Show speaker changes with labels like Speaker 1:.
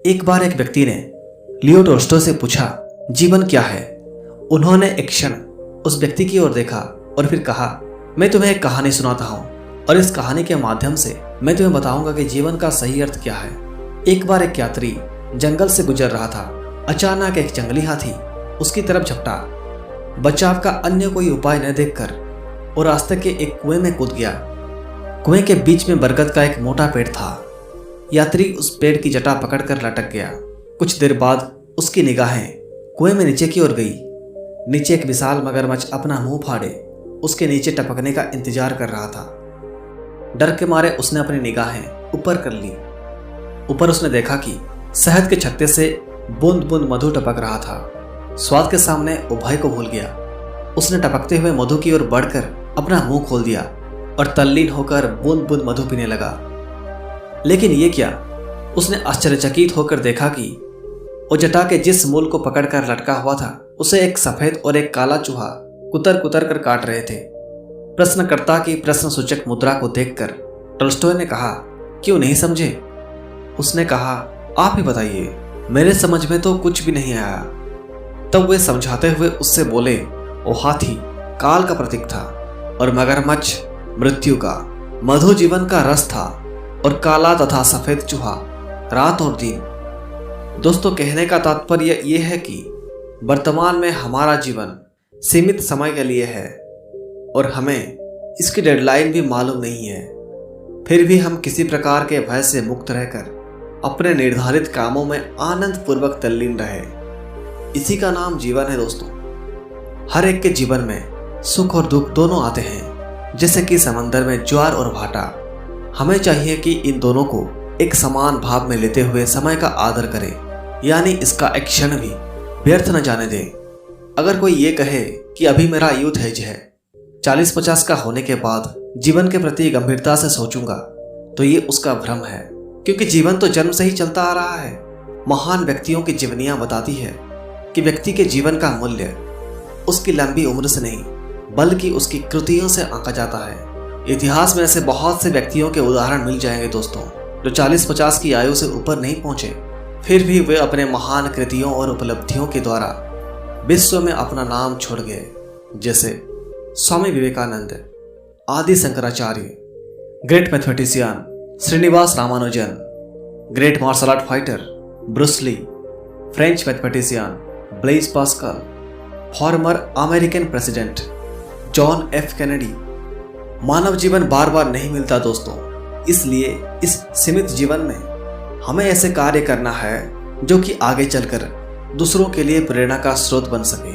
Speaker 1: एक बार एक व्यक्ति ने लियो टोल्स्टॉय से पूछा, जीवन क्या है? उन्होंने एक क्षण उस व्यक्ति की ओर देखा और फिर कहा, मैं तुम्हें एक कहानी सुनाता हूँ और इस कहानी के माध्यम से मैं तुम्हें बताऊंगा कि जीवन का सही अर्थ क्या है। एक बार एक यात्री जंगल से गुजर रहा था। अचानक एक जंगली हाथी उसकी तरफ झपटा। बचाव का अन्य कोई उपाय न देखकर वो रास्ते के एक कुएं में कूद गया। कुएं के बीच में बरगद का एक मोटा पेड़ था। यात्री उस पेड़ की जटा पकड़कर लटक गया। कुछ देर बाद उसकी निगाहें कुएं में नीचे की ओर गई। नीचे एक विशाल मगरमच्छ अपना मुंह फाड़े उसके नीचे टपकने का इंतजार कर रहा था। डर के मारे उसने अपनी निगाहें ऊपर कर ली। ऊपर उसने देखा कि शहद के छत्ते से बूंद बूंद मधु टपक रहा था। स्वाद के सामने वो भय को भूल गया। उसने टपकते हुए मधु की ओर बढ़कर अपना मुंह खोल दिया और तल्लीन होकर बूंद बूंद मधु पीने लगा। लेकिन ये क्या? उसने आश्चर्यचकित होकर देखा कि वो जटा के जिस मूल को पकड़कर लटका हुआ था उसे एक सफेद और एक काला चूहा कुतर कुतर कर काट रहे थे। प्रश्नकर्ता की प्रश्न सूचक मुद्रा को देखकर टोल्स्टॉय ने कहा, क्यों नहीं समझे? उसने कहा, आप ही बताइए, मेरे समझ में तो कुछ भी नहीं आया। तब वे समझाते हुए उससे बोले, वो हाथी काल का प्रतीक था और मगरमच्छ मृत्यु का, मधु जीवन का रस था और काला तथा सफेद चूहा रात और दिन। दोस्तों, कहने का तात्पर्य यह है कि वर्तमान में हमारा जीवन सीमित समय के लिए है और हमें इसकी डेडलाइन भी मालूम नहीं है। फिर भी हम किसी प्रकार के भय से मुक्त रहकर अपने निर्धारित कामों में आनंद पूर्वक तल्लीन रहे। इसी का नाम जीवन है। दोस्तों, हर एक के जीवन में सुख और दुख दोनों आते हैं, जैसे कि समंदर में ज्वार और भाटा। हमें चाहिए कि इन दोनों को एक समान भाव में लेते हुए समय का आदर करें, यानी इसका एक क्षण भी व्यर्थ न जाने दें। अगर कोई ये कहे कि अभी मेरा यूथ एज है, 40-50 का होने के बाद जीवन के प्रति गंभीरता से सोचूंगा, तो ये उसका भ्रम है, क्योंकि जीवन तो जन्म से ही चलता आ रहा है। महान व्यक्तियों की जीवनियां बताती है कि व्यक्ति के जीवन का मूल्य उसकी लंबी उम्र से नहीं बल्कि उसकी कृतियों से आंका जाता है। इतिहास में ऐसे बहुत से व्यक्तियों के उदाहरण मिल जाएंगे दोस्तों, जो 40-50 की आयु से ऊपर नहीं पहुंचे, फिर भी वे अपने महान कृतियों और उपलब्धियों के द्वारा विश्व में अपना नाम छोड़ गए। जैसे Swami Vivekananda, Adi Shankaracharya, great mathematician Srinivasa Ramanujan, great martial art fighter Bruce Lee, French mathematician Blaise Pascal, former American president John F Kennedy. मानव जीवन बार बार नहीं मिलता दोस्तों, इसलिए इस सीमित जीवन में हमें ऐसे कार्य करना है जो कि आगे चलकर दूसरों के लिए प्रेरणा का स्रोत बन सके।